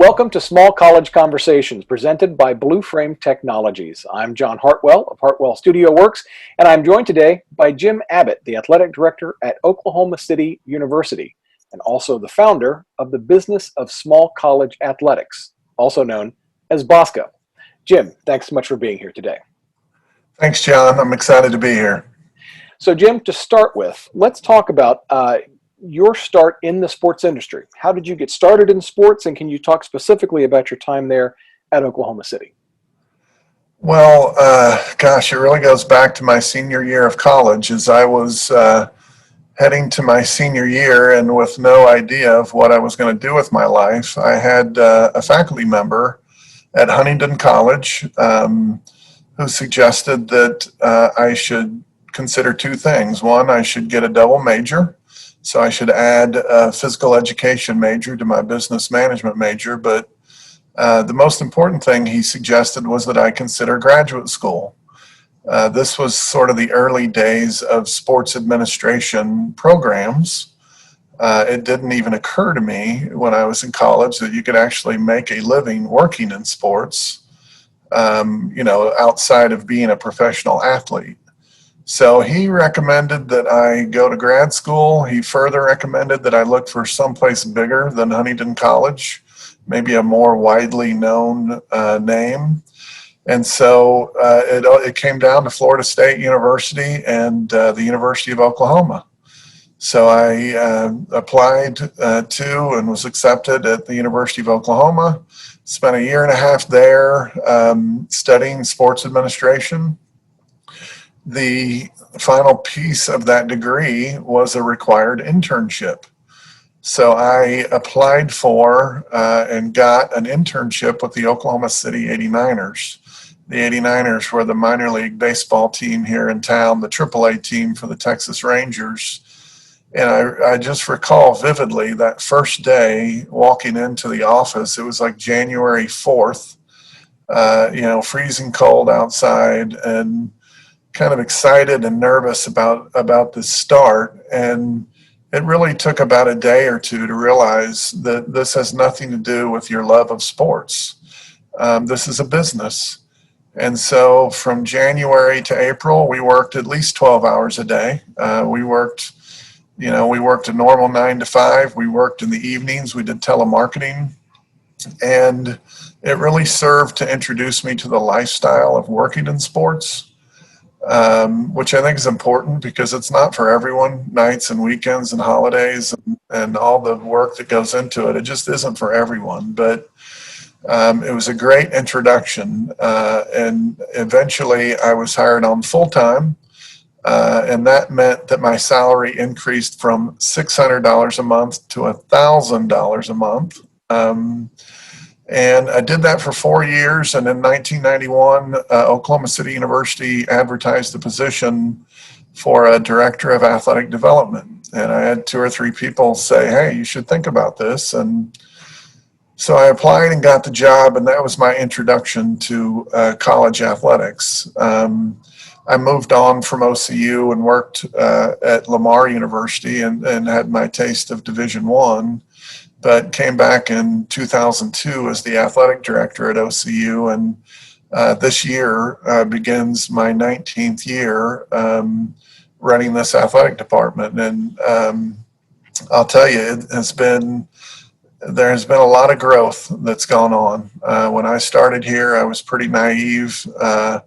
Welcome to Small College Conversations, presented by Blue Frame Technologies. I'm John Hartwell of Hartwell Studio Works, and I'm joined today by Jim Abbott, the Athletic Director at Oklahoma City University, and also the founder of the Business of Small College Athletics, also known as BOSCO. Jim, thanks so much for being here today. Thanks, John. I'm excited to be here. So, Jim, to start with, let's talk about your start in the sports industry. How did you get started in sports, and can you talk specifically about your time there at Oklahoma City? Well, it really goes back to my senior year of college as I was heading to my senior year and with no idea of what I was going to do with my life. I had a faculty member at Huntingdon College who suggested that I should consider two things. One, I should get a double major. So I should add a physical education major to my business management major. But the most important thing he suggested was that I consider graduate school. This was sort of the early days of sports administration programs. It didn't even occur to me when I was in college that you could actually make a living working in sports, outside of being a professional athlete. So he recommended that I go to grad school. He further recommended that I look for someplace bigger than Huntingdon College, maybe a more widely known name. And so it came down to Florida State University and the University of Oklahoma. So I applied to and was accepted at the University of Oklahoma, spent a year and a half there studying sports administration. The final piece of that degree was a required internship. So I applied for and got an internship with the Oklahoma City 89ers. The 89ers were the minor league baseball team here in town, the AAA team for the Texas Rangers. And I just recall vividly that first day walking into the office. It was like January 4th, freezing cold outside, and kind of excited and nervous about the start. And it really took about a day or two to realize that this has nothing to do with your love of sports. This is a business. And so from January to April, we worked at least 12 hours a day. We worked a normal 9 to 5. We worked in the evenings. We did telemarketing. And it really served to introduce me to the lifestyle of working in sports. Which I think is important because it's not for everyone. Nights and weekends and holidays and all the work that goes into it, it just isn't for everyone. But it was a great introduction, and eventually I was hired on full-time, and that meant that my salary increased from $600 a month to $1,000 a month. And I did that for 4 years. And in 1991, Oklahoma City University advertised the position for a director of athletic development. And I had 2 or 3 people say, hey, you should think about this. And so I applied and got the job. And that was my introduction to college athletics. I moved on from OCU and worked at Lamar University and had my taste of Division I. But came back in 2002 as the athletic director at OCU, and this year begins my 19th year running this athletic department. And I'll tell you, there has been a lot of growth that's gone on. When I started here, I was pretty naive. I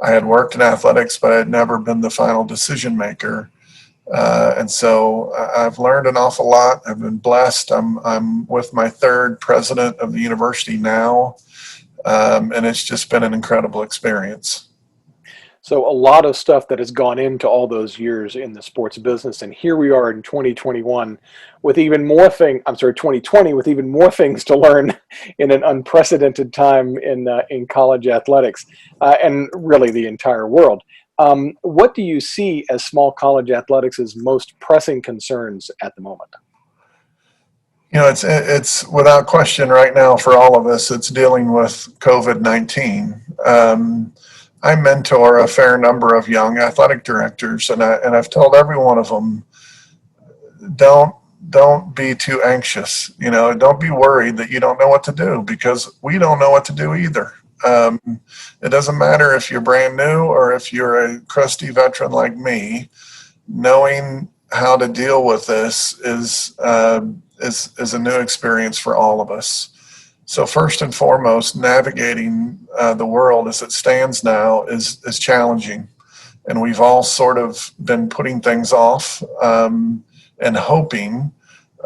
had worked in athletics, but I had never been the final decision maker. And so I've learned an awful lot. I've been blessed. I'm with my 3rd president of the university now, and it's just been an incredible experience. So a lot of stuff that has gone into all those years in the sports business, and here we are in 2021 with even more 2020 with even more things to learn in an unprecedented time in college athletics, and really the entire world. What do you see as small college athletics' most pressing concerns at the moment? It's without question right now for all of us, it's dealing with COVID-19. I mentor a fair number of young athletic directors, and I've told every one of them, don't don't be too anxious. Don't be worried that you don't know what to do, because we don't know what to do either. Um, it doesn't matter if you're brand new or if you're a crusty veteran like me. Knowing how to deal with this is a new experience for all of us. So first and foremost, navigating the world as it stands now is challenging, and we've all sort of been putting things off and hoping.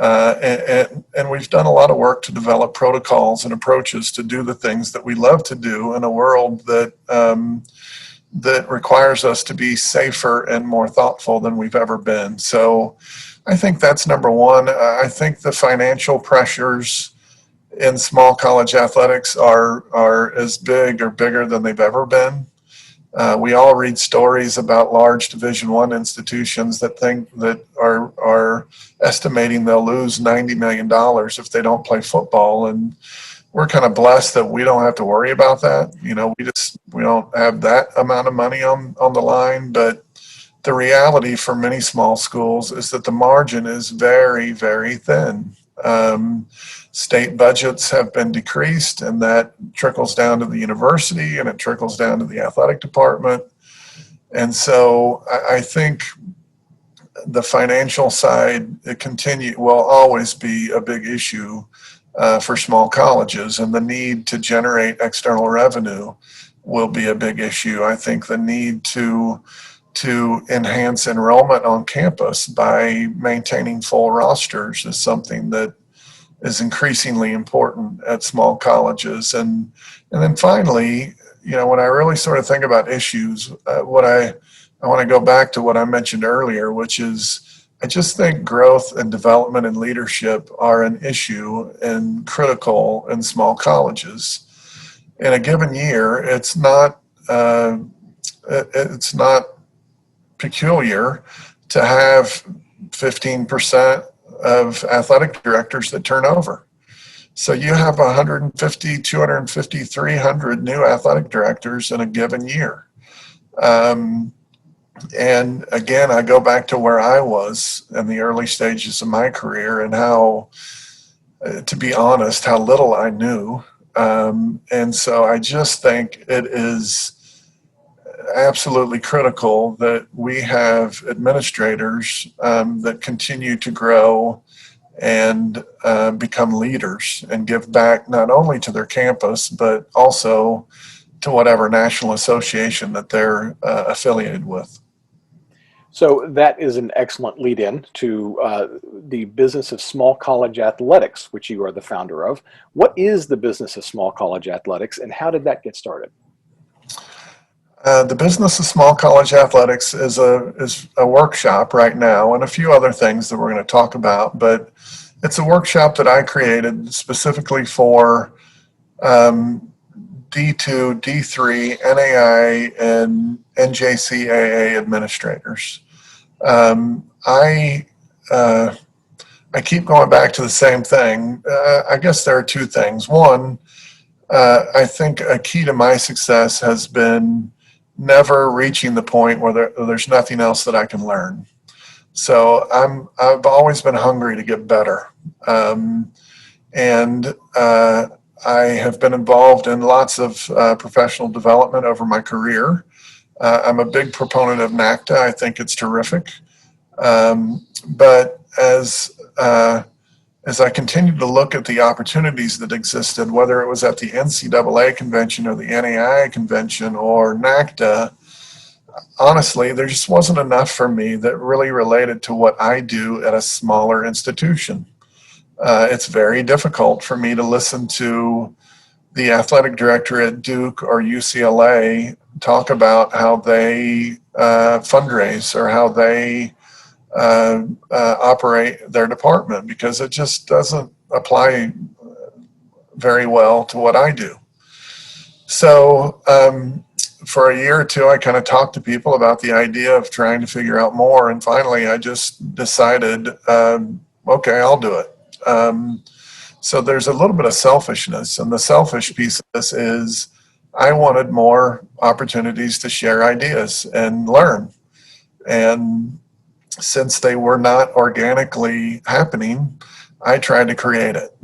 And we've done a lot of work to develop protocols and approaches to do the things that we love to do in a world that requires us to be safer and more thoughtful than we've ever been. So I think that's number one. I think the financial pressures in small college athletics are as big or bigger than they've ever been. We all read stories about large Division I institutions that think that are estimating they'll lose $90 million if they don't play football, and we're kind of blessed that we don't have to worry about that. We don't have that amount of money on the line. But the reality for many small schools is that the margin is very, very thin. State budgets have been decreased, and that trickles down to the university, and it trickles down to the athletic department. And so I think the financial side will always be a big issue for small colleges, and the need to generate external revenue will be a big issue. I think the need to enhance enrollment on campus by maintaining full rosters is something that is increasingly important at small colleges. And then finally, when I really sort of think about issues, I want to go back to what I mentioned earlier, which is I just think growth and development and leadership are an issue and critical in small colleges. In a given year, it's not peculiar to have 15% of athletic directors that turn over. So you have 150, 250, 300 new athletic directors in a given year. And again, I go back to where I was in the early stages of my career, and how, to be honest, how little I knew. And so I just think it is absolutely critical that we have administrators that continue to grow and become leaders and give back not only to their campus, but also to whatever national association that they're affiliated with. So that is an excellent lead in to the business of small college athletics, which you are the founder of. What is the business of small college athletics, and how did that get started? The business of small college athletics is a workshop right now, and a few other things that we're going to talk about. But it's a workshop that I created specifically for D2, D3, NAI, and NJCAA administrators. I keep going back to the same thing. I guess there are two things. One, I think a key to my success has been never reaching the point where there's nothing else that I can learn. So I've always been hungry to get better. And I have been involved in lots of professional development over my career. I'm a big proponent of NACTA. I think it's terrific. But as I continued to look at the opportunities that existed, whether it was at the NCAA convention or the NAIA convention or NACTA, honestly, there just wasn't enough for me that really related to what I do at a smaller institution. It's very difficult for me to listen to the athletic director at Duke or UCLA talk about how they fundraise or how they operate their department, because it just doesn't apply very well to what I do. So for a year or two, I kind of talked to people about the idea of trying to figure out more. And finally, I just decided, okay, I'll do it. So there's a little bit of selfishness, and the selfish piece of this is I wanted more opportunities to share ideas and learn. And since they were not organically happening, I tried to create it.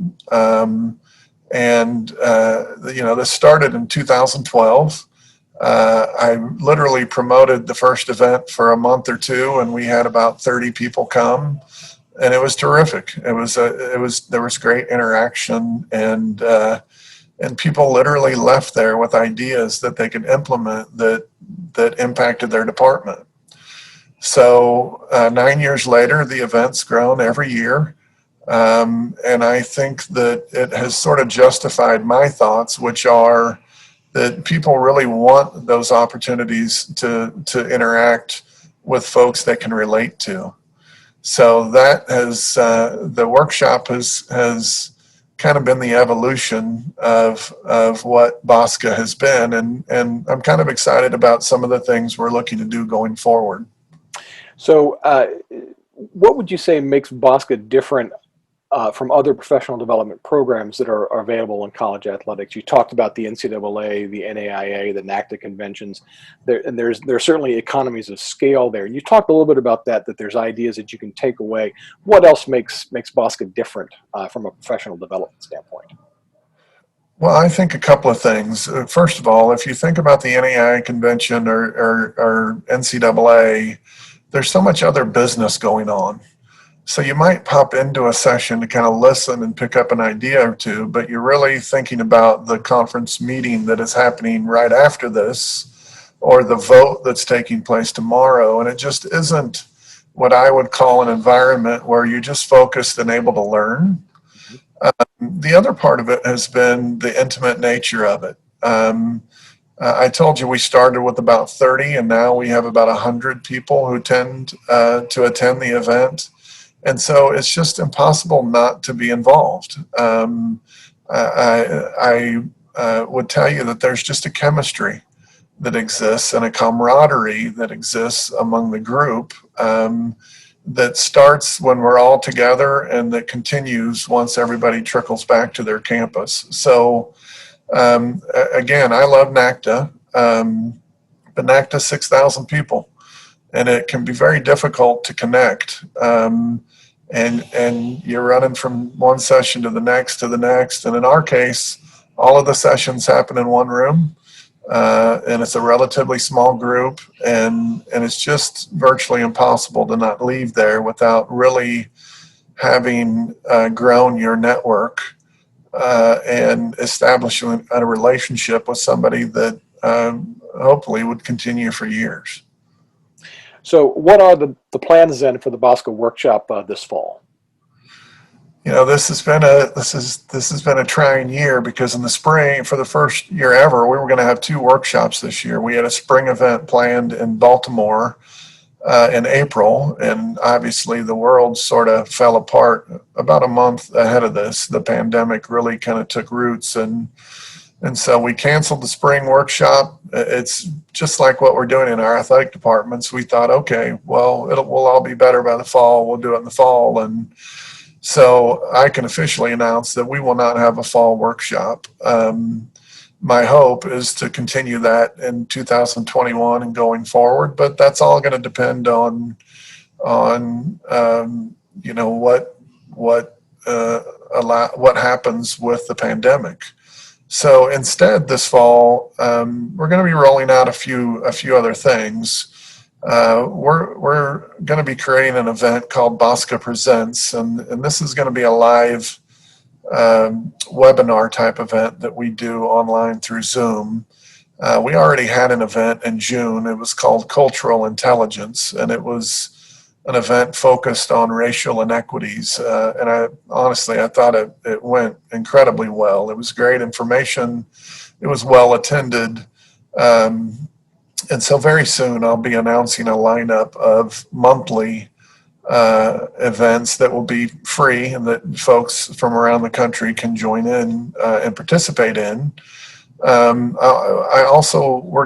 This started in 2012. I literally promoted the first event for a month or two, and we had about 30 people come, and it was terrific. There was great interaction, and people literally left there with ideas that they could implement that impacted their department. So 9 years later, the event's grown every year. And I think that it has sort of justified my thoughts, which are that people really want those opportunities to interact with folks they can relate to. So that has the workshop has kind of been the evolution of what BOSCA has been, and I'm kind of excited about some of the things we're looking to do going forward. So, what would you say makes BOSCA different from other professional development programs that are available in college athletics? You talked about the NCAA, the NAIA, the NACDA conventions. There's certainly economies of scale there. And you talked a little bit about that there's ideas that you can take away. What else makes BOSCA different from a professional development standpoint? Well, I think a couple of things. First of all, if you think about the NAIA convention or NCAA, there's so much other business going on. So you might pop into a session to kind of listen and pick up an idea or two, but you're really thinking about the conference meeting that is happening right after this, or the vote that's taking place tomorrow. And it just isn't what I would call an environment where you're just focused and able to learn. The other part of it has been the intimate nature of it. I told you we started with about 30, and now we have about 100 people who tend to attend the event. And so it's just impossible not to be involved. I would tell you that there's just a chemistry that exists and a camaraderie that exists among the group that starts when we're all together and that continues once everybody trickles back to their campus. So again, I love NACDA, but NACDA's 6,000 people, and it can be very difficult to connect. And you're running from one session to the next to the next. And in our case, all of the sessions happen in one room, and it's a relatively small group, and it's just virtually impossible to not leave there without really having grown your network and establishing a relationship with somebody that hopefully would continue for years. So what are the plans then for the BOSCO workshop this fall? You know, this has been a trying year, because in the spring, for the first year ever, we were going to have 2 workshops this year. We had a spring event planned in Baltimore in April, and obviously the world sort of fell apart about a month ahead of this. The pandemic really kind of took roots, and so we canceled the spring workshop. It's just like what we're doing in our athletic departments. We thought, okay, well, we'll all be better by the fall. We'll do it in the fall. And so I can officially announce that we will not have a fall workshop. My hope is to continue that in 2021 and going forward, but that's all going to depend on you know, what happens with the pandemic. So instead, this fall, we're going to be rolling out a few other things. We're going to be creating an event called BOSCA Presents, and this is going to be a live webinar type event that we do online through Zoom. We already had an event in June. It was called Cultural Intelligence, and it was an event focused on racial inequities. And I thought it went incredibly well. It was great information. It was well attended. And so very soon I'll be announcing a lineup of monthly events that will be free and that folks from around the country can join in and participate in. We're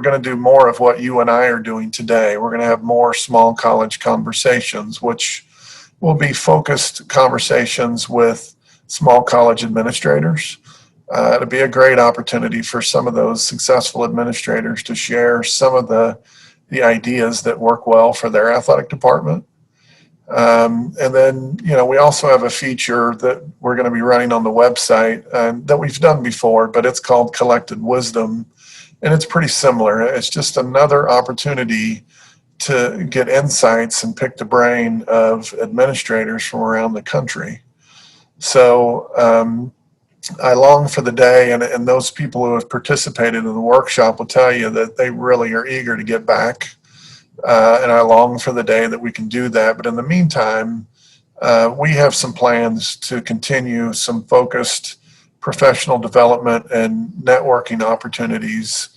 going to do more of what you and I are doing today. We're going to have more small college conversations, which will be focused conversations with small college administrators. It'll be a great opportunity for some of those successful administrators to share some of the ideas that work well for their athletic department. And then, we also have a feature that we're going to be running on the website that we've done before, but it's called Collected Wisdom. And it's pretty similar. It's just another opportunity to get insights and pick the brain of administrators from around the country. So I long for the day, and those people who have participated in the workshop will tell you that they really are eager to get back. And I long for the day that we can do that. But in the meantime, we have some plans to continue some focused professional development and networking opportunities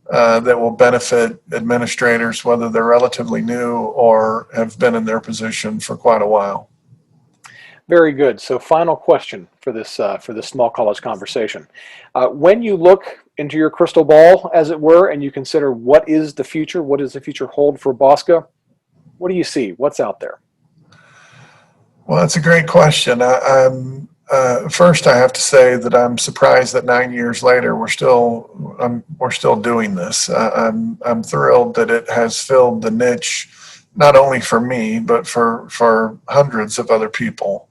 that will benefit administrators, whether they're relatively new or have been in their position for quite a while. Very good. So final question for this small college conversation. When you look into your crystal ball, as it were, and you consider what is the future, what does the future hold for BOSCA, what do you see? What's out there? Well, that's a great question. First, I have to say that I'm surprised that 9 years later we're still doing this. I'm thrilled that it has filled the niche, not only for me but for hundreds of other people.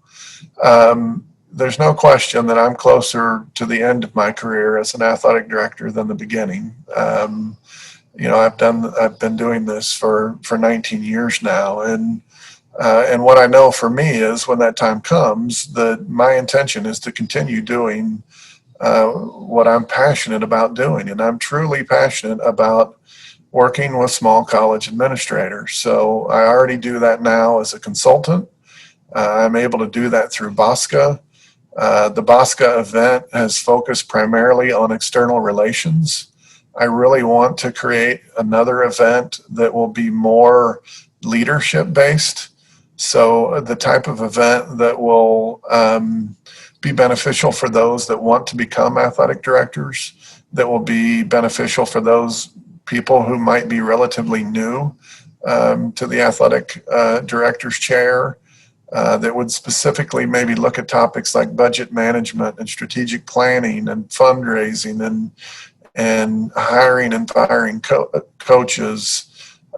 There's no question that I'm closer to the end of my career as an athletic director than the beginning. I've been doing this for 19 years now, and what I know for me is when that time comes, that my intention is to continue doing what I'm passionate about doing, and I'm truly passionate about working with small college administrators. So I already do that now as a consultant. I'm able to do that through BOSCA. The BOSCA event has focused primarily on external relations. I really want to create another event that will be more leadership based. So the type of event that will be beneficial for those that want to become athletic directors, that will be beneficial for those people who might be relatively new to the athletic director's chair, that would specifically maybe look at topics like budget management and strategic planning and fundraising and hiring and firing coaches.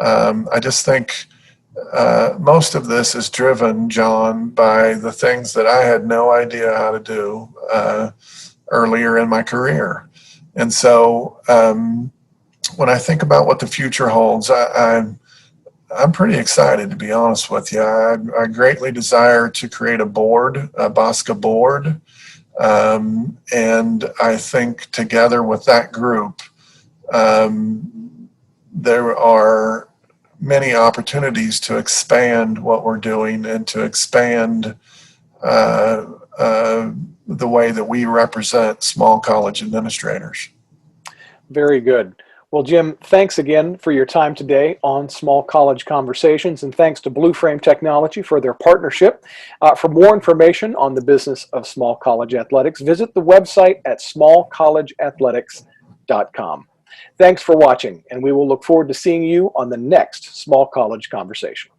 I just think most of this is driven, John, by the things that I had no idea how to do earlier in my career. And so when I think about what the future holds, I'm pretty excited, to be honest with you. I greatly desire to create a board, a BOSCA board. And I think together with that group, there are many opportunities to expand what we're doing and to expand the way that we represent small college administrators. Very good. Well, Jim, thanks again for your time today on Small College Conversations, and thanks to Blue Frame Technology for their partnership. For more information on the business of small college athletics, visit the website at smallcollegeathletics.com. Thanks for watching, and we will look forward to seeing you on the next Small College Conversation.